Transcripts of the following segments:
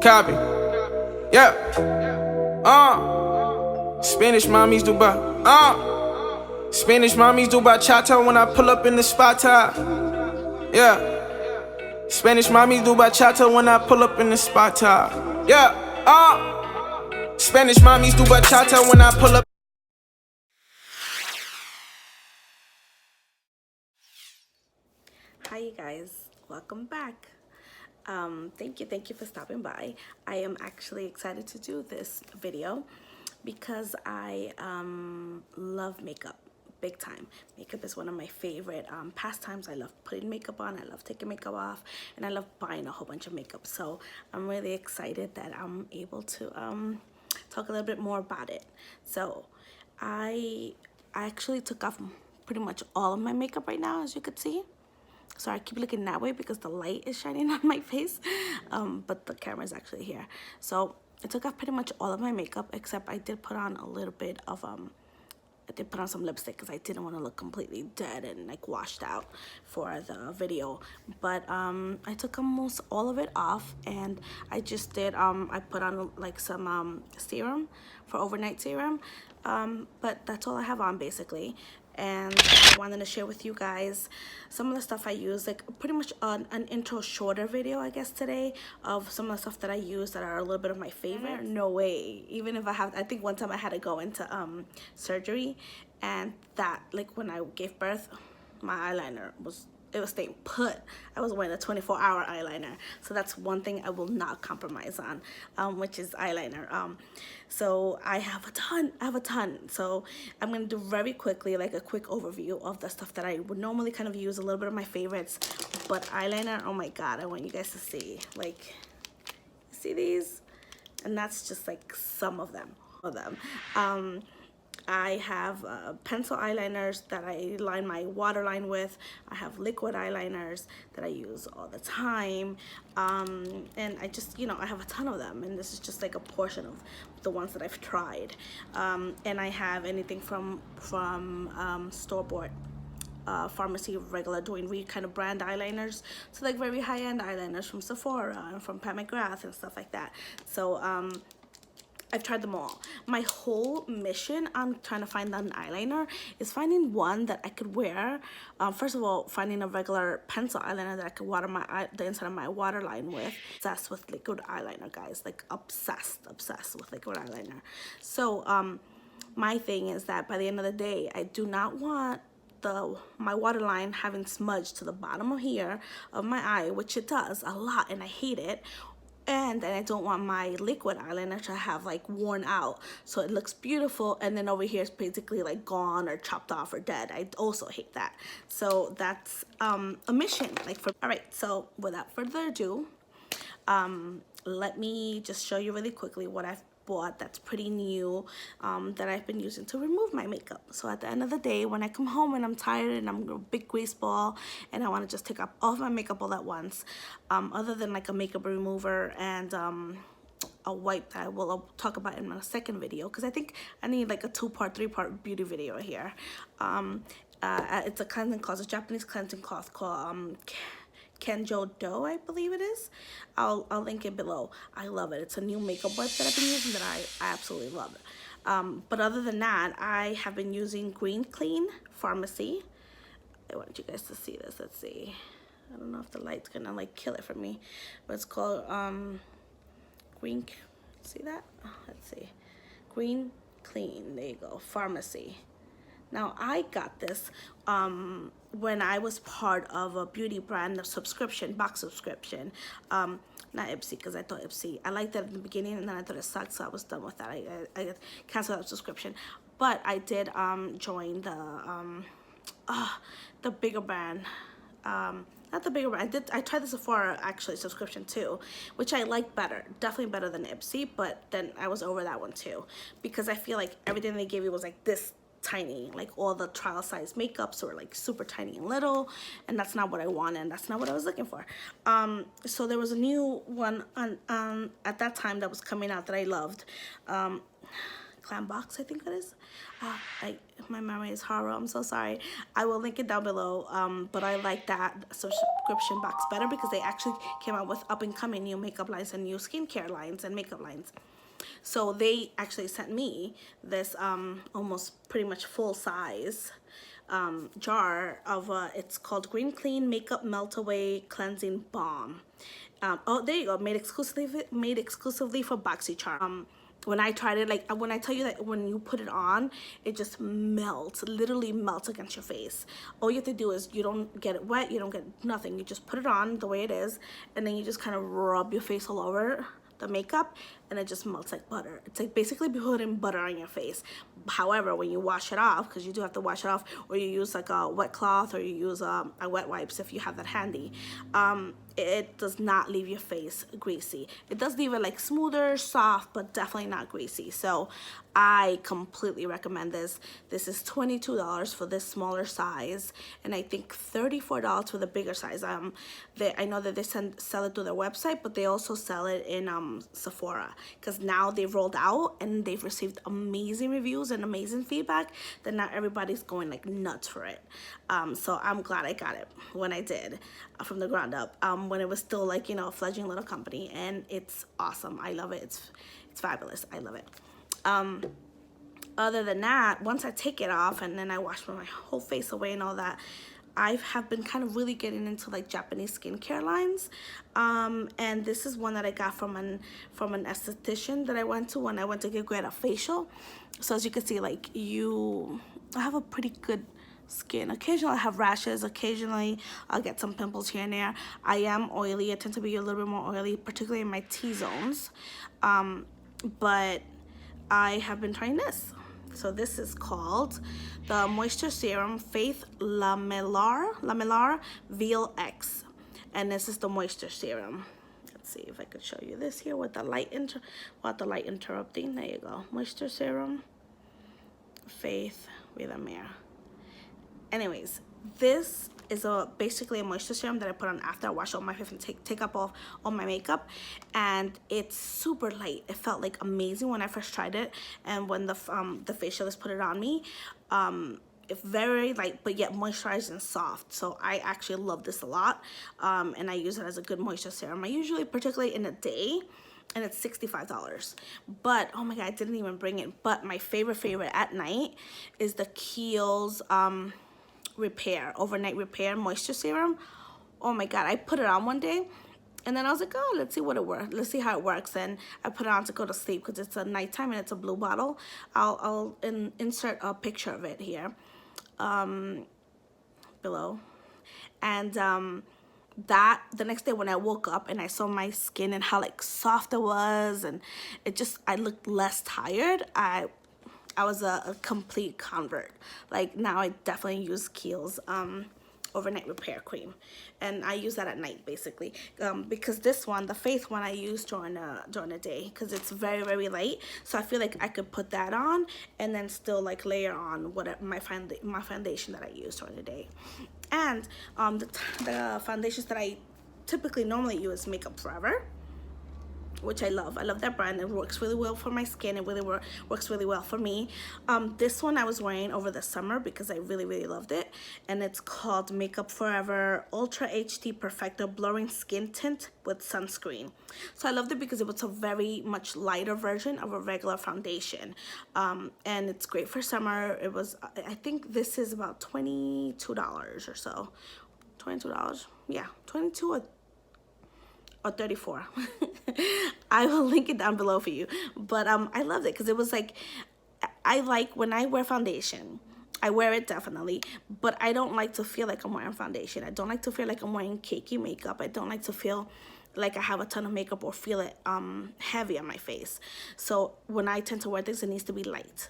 Copy. Yeah. Spanish mommies do by. Spanish mommies do bachata when I pull up in the spot top. Yeah. Spanish mommies do bachata when I pull up in the spot top. Yeah. Spanish mommies do bachata when I pull up. Hi you guys, welcome back. Thank you for stopping by. I am actually excited to do this video because I love makeup big time. Makeup is one of my favorite pastimes. I love putting makeup on, I love taking makeup off, and I love buying a whole bunch of makeup. So I'm really excited that I'm able to talk a little bit more about it. So I actually took off pretty much all of my makeup right now, as you could see. Sorry, I keep looking that way because the light is shining on my face, but the camera is actually here. So I took off pretty much all of my makeup, except I did put on a little bit of I did put on some lipstick because I didn't want to look completely dead and like washed out for the video. But I took almost all of it off, and I just did I put on like some serum for overnight serum, but that's all I have on basically. And I wanted to share with you guys some of the stuff I use, like pretty much an intro shorter video I guess today of some of the stuff that I use that are a little bit of my favorite. No way, even if I think one time I had to go into surgery, and that like when I gave birth, my eyeliner was staying put. I was wearing a 24-hour eyeliner, so that's one thing I will not compromise on, which is eyeliner. So I have a ton. So I'm gonna do very quickly like a quick overview of the stuff that I would normally kind of use, a little bit of my favorites. But eyeliner, oh my god, I want you guys to see, like, see these? And that's just like some of them. I have pencil eyeliners that I line my waterline with. I have liquid eyeliners that I use all the time. And I just, you know, I have a ton of them. And this is just like a portion of the ones that I've tried. And I have anything from store-bought Farmacy regular doing kind of brand eyeliners, so like very high-end eyeliners from Sephora and from Pat McGrath and stuff like that. So I've tried them all. My whole mission on trying to find an eyeliner is finding one that I could wear. First of all, finding a regular pencil eyeliner that I could water the inside of my waterline with. Obsessed with liquid eyeliner, guys. Like obsessed with liquid eyeliner. So my thing is that by the end of the day, I do not want my waterline having smudged to the bottom of here of my eye, which it does a lot, and I hate it. And then I don't want my liquid eyeliner to have like worn out, so it looks beautiful, and then over here is basically like gone or chopped off or dead. I also hate that. So that's a mission, like for all right. So without further ado, let me just show you really quickly what I've bought that's pretty new, that I've been using to remove my makeup. So at the end of the day, when I come home and I'm tired and I'm a big grease ball and I want to just take off all of my makeup all at once, other than like a makeup remover and a wipe that I'll talk about in my second video, because I think I need like a 3-part beauty video here. It's a cleansing cloth, a Japanese cleansing cloth called KOGENDO, I believe it is. I'll link it below. I love it. It's a new makeup wipe that I've been using that I absolutely love it. But other than that, I have been using Green Clean Farmacy. I want you guys to see this. Let's see. I don't know if the light's gonna like kill it for me, but it's called Green. See that? Let's see. Green Clean. There you go. Farmacy. Now I got this when I was part of a beauty brand subscription, box subscription. Not Ipsy, because I thought Ipsy, I liked that in the beginning, and then I thought it sucked, so I was done with that. I canceled that subscription. But I did join the bigger brand. Not the bigger brand. I tried the Sephora actually subscription too, which I like better, definitely better than Ipsy. But then I was over that one too, because I feel like everything they gave you was like this tiny, like all the trial size makeups were like super tiny and little, and that's not what I wanted, and that's not what I was looking for. So there was a new one on at that time that was coming out that I loved, Clam Box, I think it is. My memory is horrible, I'm so sorry. I will link it down below, but I like that subscription box better because they actually came out with up and coming new makeup lines and new skincare lines and makeup lines. So they actually sent me this almost pretty much full size jar of it's called Green Clean Makeup Melt Away Cleansing Balm. Oh, there you go, made exclusively for BOXYCHARM. When I tried it, like when I tell you that when you put it on, it just melts, literally melts against your face. All you have to do is, you don't get it wet, you don't get nothing. You just put it on the way it is, and then you just kind of rub your face all over the makeup, and it just melts like butter. It's like basically putting butter on your face. However, when you wash it off, because you do have to wash it off, or you use like a wet cloth, or you use a wet wipes if you have that handy, it does not leave your face greasy. It does leave it like smoother, soft, but definitely not greasy. So I completely recommend this. This is $22 for this smaller size, and I think $34 for the bigger size. I know that they sell it through their website, but they also sell it in Sephora, because now they've rolled out and they've received amazing reviews and amazing feedback that now everybody's going like nuts for it. So I'm glad I got it when I did, from the ground up, when it was still like, you know, a fledgling little company, and it's awesome. I love it. It's fabulous. I love it. Other than that, once I take it off and then I wash my whole face away and all that, I have been kind of really getting into like Japanese skincare lines, and this is one that I got from an esthetician that I went to when I went to get a facial. So as you can see, like I have a pretty good skin. Occasionally I have rashes, occasionally I'll get some pimples here and there. I am oily. I tend to be a little bit more oily, particularly in my T-zones, but I have been trying this. So this is called the Moisture Serum Faith Lamellar Veil X, and this is the Moisture Serum. Let's see if I could show you this here with the light interrupting. There you go. Moisture Serum Faith Lamellar. Anyways, this is basically a moisture serum that I put on after I wash all my face and take up all my makeup, and it's super light. It felt like amazing when I first tried it, and when the facialist put it on me, it's very light but yet moisturized and soft. So I actually love this a lot, and I use it as a good moisture serum. I usually, particularly in a day, and it's $65. But oh my god, I didn't even bring it. But my favorite at night is the Keels overnight repair moisture serum. Oh my god, I put it on one day, and then I was like, oh, let's see how it works, and I put it on to go to sleep because it's a nighttime and it's a blue bottle. I'll insert a picture of it here below, and that the next day when I woke up and I saw my skin and how like soft it was, and I looked less tired. I was a complete convert. Like now I definitely use Keels overnight repair cream, and I use that at night basically, because this one, the Faith one, I use during the day because it's very, very light. So I feel like I could put that on and then still like layer on my foundation that I use during the day. And the foundations that I typically normally use, Makeup Forever, which I love. I love that brand. It works really well for my skin. It really works really well for me. This one I was wearing over the summer because I really, really loved it. And it's called Makeup Forever Ultra HD Perfector Blurring Skin Tint with Sunscreen. So I loved it because it was a very much lighter version of a regular foundation. And it's great for summer. It was, I think this is about $22 or so. $22? Yeah, 22 or 34. I will link it down below for you. But I loved it because it was like, I like when I wear foundation, I wear it definitely, but I don't like to feel like I'm wearing foundation. I don't like to feel like I'm wearing cakey makeup. I don't like to feel like I have a ton of makeup or feel it heavy on my face. So when I tend to wear things, it needs to be light.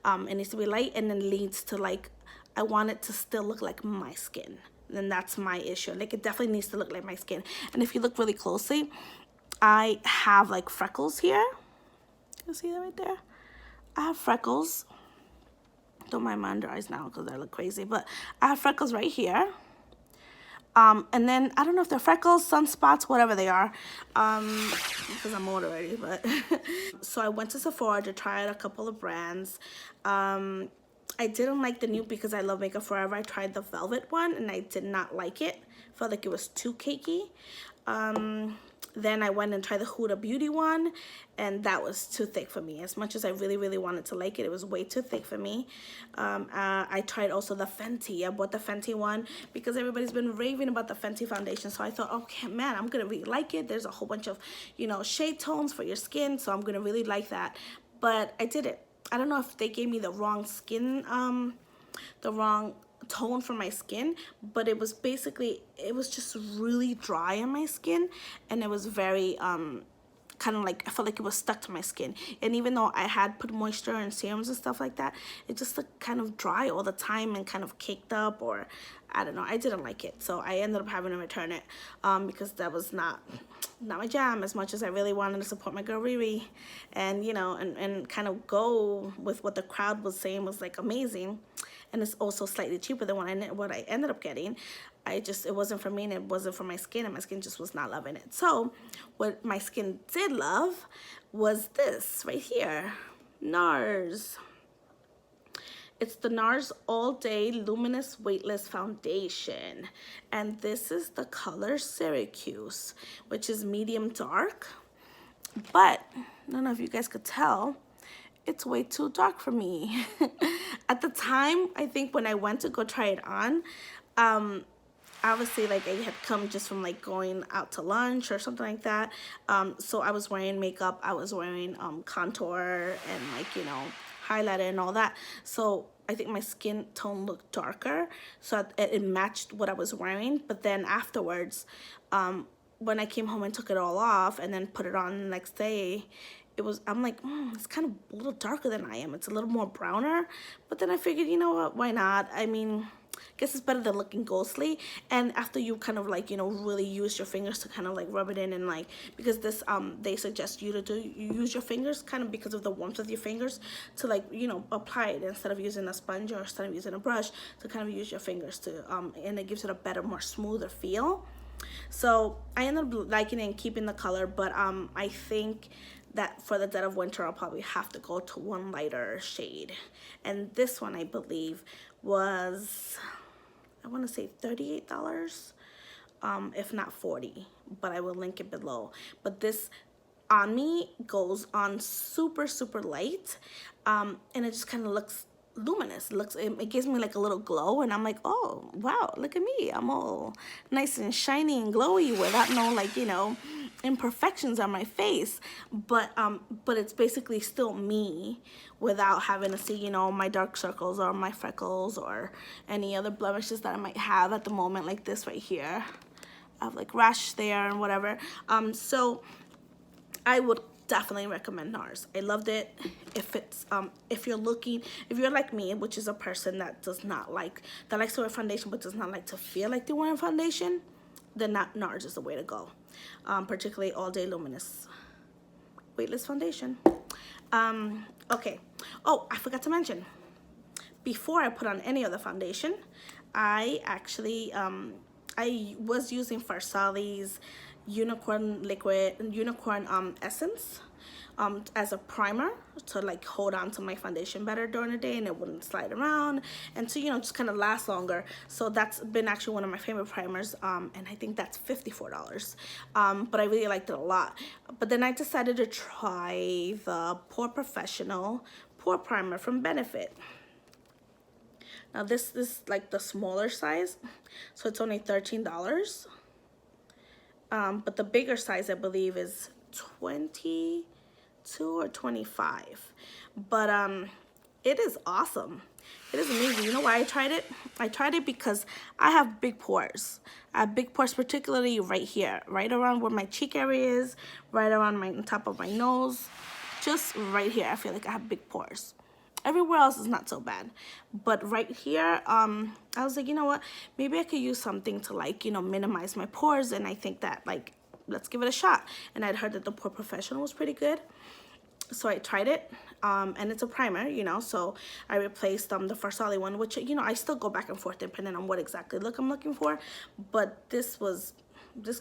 It needs to be light, and then leads to like, I want it to still look like my skin. Then that's my issue. Like it definitely needs to look like my skin. And if you look really closely, I have like freckles here. You see that right there? I have freckles. Don't mind my under eyes now because I look crazy, but I have freckles right here. And then I don't know if they're freckles, sunspots, whatever they are, because I'm old already, but so I went to Sephora to try out a couple of brands. I didn't like the nude because I love Makeup Forever. I tried the velvet one and I did not like it. Felt like it was too cakey. Then I went and tried the Huda Beauty one, and that was too thick for me. As much as I really, really wanted to like it, it was way too thick for me. I tried also the Fenty. I bought the Fenty one because everybody's been raving about the Fenty foundation. So I thought, okay, man, I'm going to really like it. There's a whole bunch of, you know, shade tones for your skin, so I'm going to really like that. But I didn't. I don't know if they gave me the wrong skin, the wrong tone for my skin, but it was basically, it was just really dry on my skin, and it was very kind of like, I felt like it was stuck to my skin. And even though I had put moisture and serums and stuff like that, it just looked kind of dry all the time and kind of caked up, or I don't know, I didn't like it. So I ended up having to return it because that was not my jam, as much as I really wanted to support my girl Riri and, you know, and kind of go with what the crowd was saying was like amazing. And it's also slightly cheaper than what I ended up getting. It wasn't for me, and it wasn't for my skin, and my skin just was not loving it. So what my skin did love was this right here, Nars. It's the Nars All Day Luminous Weightless Foundation. And this is the color Syracuse, which is medium dark. But I don't know if you guys could tell, it's way too dark for me. At the time, I think when I went to go try it on, obviously like I had come just from like going out to lunch or something like that. So I was wearing makeup, I was wearing contour and like, you know, highlighter and all that. So I think my skin tone looked darker, so it matched what I was wearing. But then afterwards, when I came home and took it all off and then put it on the next day, I'm like, it's kind of a little darker than I am. It's a little more browner. But then I figured, you know what, why not? I mean, I guess it's better than looking ghostly. And after you kind of like, you know, really use your fingers to kind of like rub it in, and like, because this, they suggest you to use your fingers kind of because of the warmth of your fingers to like, you know, apply it instead of using a sponge or instead of using a brush, to kind of use your fingers to, and it gives it a better, more smoother feel. So I ended up liking it and keeping the color, but I think that for the dead of winter, I'll probably have to go to one lighter shade. And this one, I believe, was, I want to say $38, if not $40, but I will link it below. But this on me goes on super, super light, and it just kind of looks luminous. It gives me like a little glow, and I'm like, oh wow, look at me, I'm all nice and shiny and glowy without no, like, you know, imperfections on my face. But it's basically still me without having to see, you know, my dark circles or my freckles or any other blemishes that I might have at the moment, like this right here. I have like rash there and whatever. So I would definitely recommend Nars. I loved it. If you're like me, which is a person that likes to wear foundation but does not like to feel like they're wearing foundation, then Nars is the way to go. Particularly All Day Luminous Weightless Foundation. Okay. Oh, I forgot to mention, before I put on any other foundation, I actually I was using Farsali's unicorn essence as a primer to like hold on to my foundation better during the day, and it wouldn't slide around, and to, you know, just kind of last longer. So that's been actually one of my favorite primers, and I think that's $54, but I really liked it a lot. But then I decided to try the Pore Professional Pore Primer from Benefit. Now this is like the smaller size, so it's only $13. But the bigger size, I believe, is 22 or 25. But it is awesome. It is amazing. You know why I tried it? I tried it because I have big pores. I have big pores, particularly right here, right around where my cheek area is, right around on top of my nose, just right here. I feel like I have big pores. Everywhere else is not so bad, but right here, I was like, you know what, maybe I could use something to, like, you know, minimize my pores, and I think that, like, let's give it a shot. And I'd heard that the Pore Professional was pretty good, So I tried it, and it's a primer, you know, so I replaced the Farsali one, which, you know, I still go back and forth depending on what exactly look I'm looking for, but this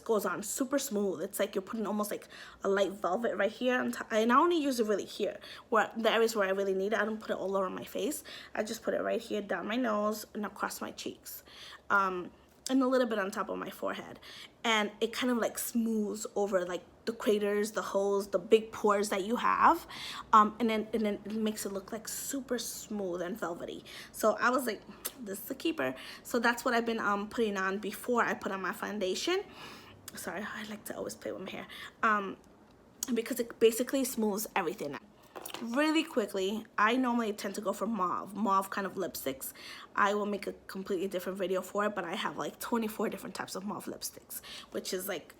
goes on super smooth. It's like you're putting almost like a light velvet right here on top, and I only use it really here, where the areas where I really need it. I don't put it all over my face. I just put it right here down my nose and across my cheeks, and a little bit on top of my forehead, and it kind of like smooths over like the craters, the holes, the big pores that you have, and then it makes it look like super smooth and velvety. So I was like, this is a keeper. So that's what I've been putting on before I put on my foundation. Sorry, I like to always play with my hair, because it basically smooths everything. Really quickly, I normally tend to go for mauve kind of lipsticks. I will make a completely different video for it, but I have like 24 different types of mauve lipsticks, which is like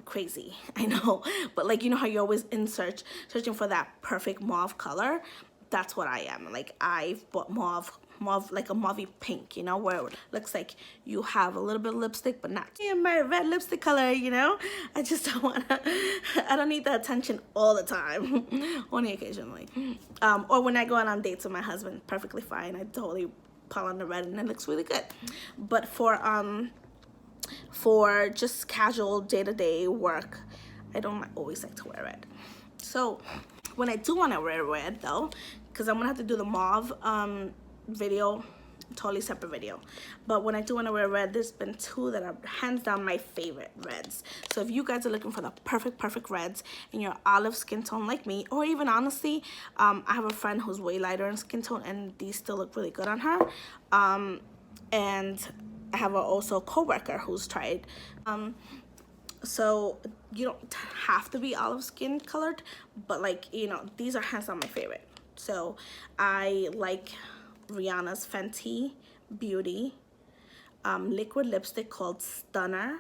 crazy, I know, but like, you know how you're always in searching for that perfect mauve color? That's what I am. Like, I've bought mauve, like a mauvey pink, you know, where it looks like you have a little bit of lipstick, but not in my red lipstick color, you know? I just don't wanna, I don't need the attention all the time, only occasionally. Or when I go out on dates with my husband, perfectly fine. I totally pull on the red and it looks really good. But for just casual day-to-day work, I don't always like to wear red. So when I do want to wear red though, because I'm gonna have to do the mauve video, totally separate video, but when I do want to wear red, there's been two that are hands down my favorite reds. So if you guys are looking for the perfect reds and you're olive skin tone like me, or even honestly, I have a friend who's way lighter in skin tone and these still look really good on her, and I have also a co-worker who's tried, so you don't have to be olive skin colored, but like, you know, these are hands down my favorite. So I like Rihanna's Fenty Beauty liquid lipstick called Stunna,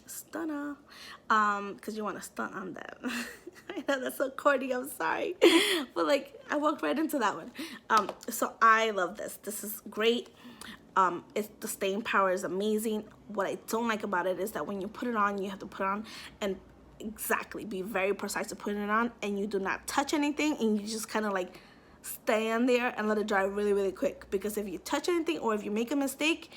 because you want to stunt on them. I know that's so corny, I'm sorry, but like, I walked right into that one. So I love this is great. The staying power is amazing. What I don't like about it is that when you put it on, you have to put it on and exactly be very precise to putting it on, and you do not touch anything, and you just kind of like stand there and let it dry really quick, because if you touch anything or if you make a mistake,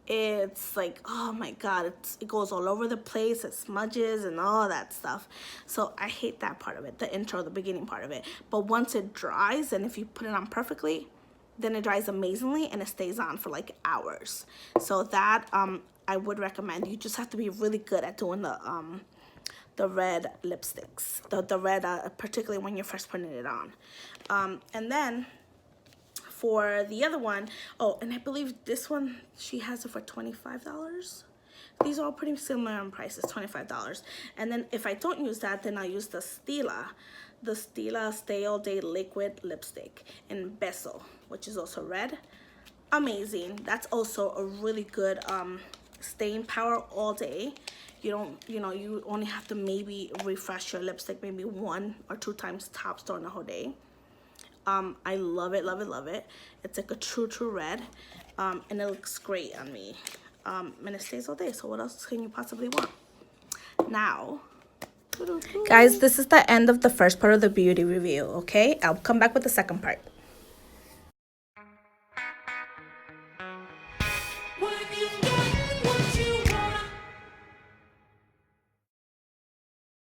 it's like, oh my god, it goes all over the place, it smudges and all that stuff. So I hate that part of it, the beginning part of it. But once it dries, and if you put it on perfectly, then it dries amazingly and it stays on for like hours. So that I would recommend. You just have to be really good at doing the red lipsticks, the red, particularly when you're first putting it on. And then for the other one, oh, and I believe this one, she has it for $25. These are all pretty similar in prices, $25. And then if I don't use that, then I'll use the Stila Stay All Day Liquid Lipstick in Beso, which is also red. Amazing. That's also a really good staying power all day. You don't, you know, you only have to maybe refresh your lipstick maybe 1 or 2 times tops during the whole day. I love it, love it, love it. It's like a true red, and it looks great on me. And it stays all day, so what else can you possibly want? Now, guys, this is the end of the first part of the beauty review, okay? I'll come back with the second part.